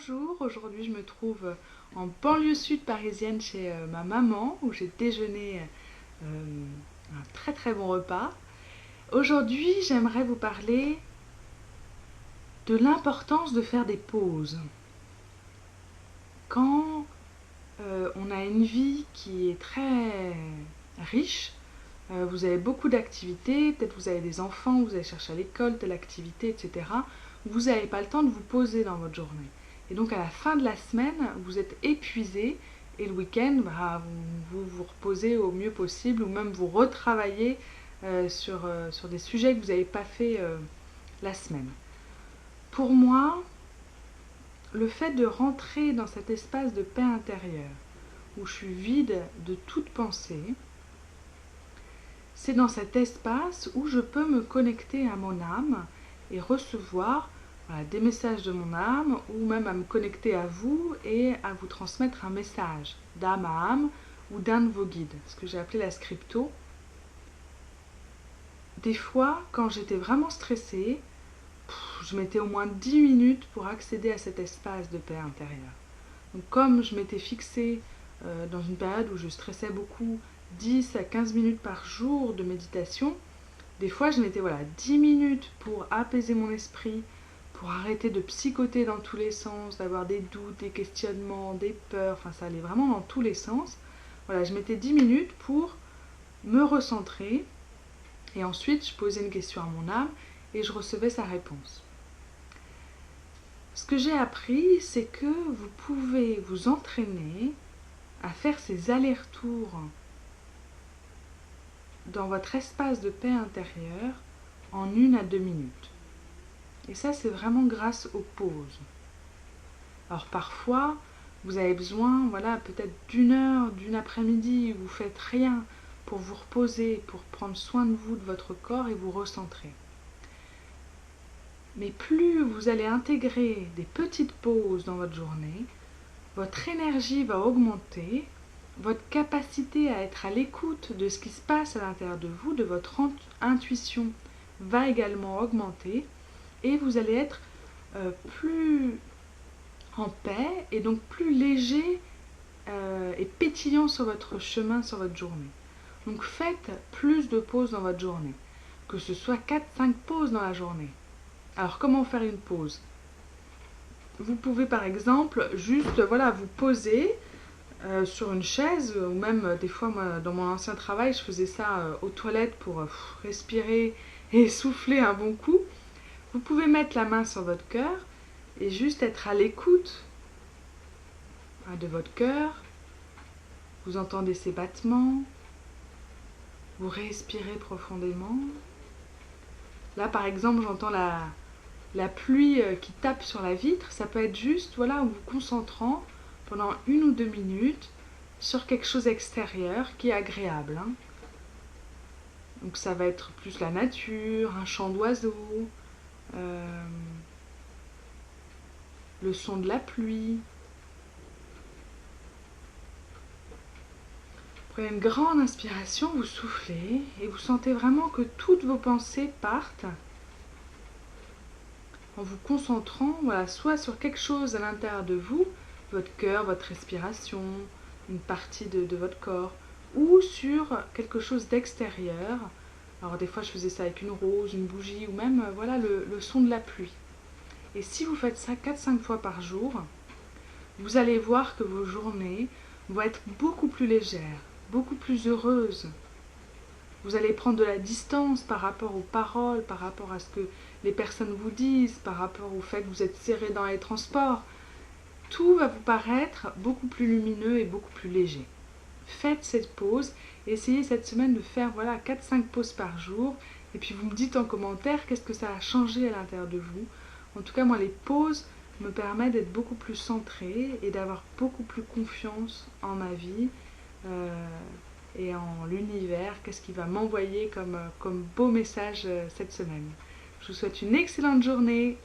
bonjour, aujourd'hui je me trouve en banlieue sud parisienne chez ma maman où j'ai déjeuné un très très bon repas. Aujourd'hui j'aimerais vous parler de l'importance de faire des pauses. Quand on a une vie qui est très riche, vous avez beaucoup d'activités, peut-être vous avez des enfants, vous allez chercher à l'école, telle activité, etc. Vous n'avez pas le temps de vous poser dans votre journée. Et donc à la fin de la semaine, vous êtes épuisé et le week-end, vous vous reposez au mieux possible ou même vous retravaillez sur des sujets que vous n'avez pas fait la semaine. Pour moi, le fait de rentrer dans cet espace de paix intérieure où je suis vide de toute pensée, c'est dans cet espace où je peux me connecter à mon âme et recevoir des messages de mon âme ou même à me connecter à vous et à vous transmettre un message d'âme à âme ou d'un de vos guides, ce que j'ai appelé la scripto. Des fois, quand j'étais vraiment stressée, je mettais au moins 10 minutes pour accéder à cet espace de paix intérieure. Donc comme je m'étais fixée dans une période où je stressais beaucoup, 10 à 15 minutes par jour de méditation, des fois je mettais 10 minutes pour apaiser mon esprit, pour arrêter de psychoter dans tous les sens, d'avoir des doutes, des questionnements, des peurs, enfin ça allait vraiment dans tous les sens. Voilà, je mettais 10 minutes pour me recentrer et ensuite je posais une question à mon âme et je recevais sa réponse. Ce que j'ai appris, c'est que vous pouvez vous entraîner à faire ces allers-retours dans votre espace de paix intérieure en 1 à 2 minutes. Et ça, c'est vraiment grâce aux pauses. Alors parfois, vous avez besoin, peut-être d'1 heure, d'une après-midi, vous faites rien pour vous reposer, pour prendre soin de vous, de votre corps et vous recentrer. Mais plus vous allez intégrer des petites pauses dans votre journée, votre énergie va augmenter, votre capacité à être à l'écoute de ce qui se passe à l'intérieur de vous, de votre intuition va également augmenter et vous allez être plus en paix et donc plus léger et pétillant sur votre chemin, sur votre journée. Donc faites plus de pauses dans votre journée, que ce soit 4-5 pauses dans la journée. Alors comment faire une pause ? Vous pouvez par exemple juste vous poser sur une chaise ou même des fois moi, dans mon ancien travail je faisais ça aux toilettes pour respirer et souffler un bon coup. Vous pouvez mettre la main sur votre cœur et juste être à l'écoute de votre cœur. Vous entendez ses battements, vous respirez profondément. Là par exemple j'entends la pluie qui tape sur la vitre. Ça peut être juste en vous concentrant pendant 1 ou 2 minutes sur quelque chose extérieur qui est agréable. Donc ça va être plus la nature, un chant d'oiseaux, le son de la pluie. Prenez une grande inspiration, vous soufflez et vous sentez vraiment que toutes vos pensées partent en vous concentrant soit sur quelque chose à l'intérieur de vous, votre cœur, votre respiration, une partie de votre corps, ou sur quelque chose d'extérieur. Alors des fois je faisais ça avec une rose, une bougie, ou même le son de la pluie. Et si vous faites ça 4-5 fois par jour, vous allez voir que vos journées vont être beaucoup plus légères, beaucoup plus heureuses. Vous allez prendre de la distance par rapport aux paroles, par rapport à ce que les personnes vous disent, par rapport au fait que vous êtes serré dans les transports. Tout va vous paraître beaucoup plus lumineux et beaucoup plus léger. Faites cette pause, essayez cette semaine de faire 4-5 pauses par jour et puis vous me dites en commentaire qu'est-ce que ça a changé à l'intérieur de vous. En tout cas, moi, les pauses me permettent d'être beaucoup plus centrée et d'avoir beaucoup plus confiance en ma vie et en l'univers, qu'est-ce qu'il va m'envoyer comme beau message cette semaine. Je vous souhaite une excellente journée.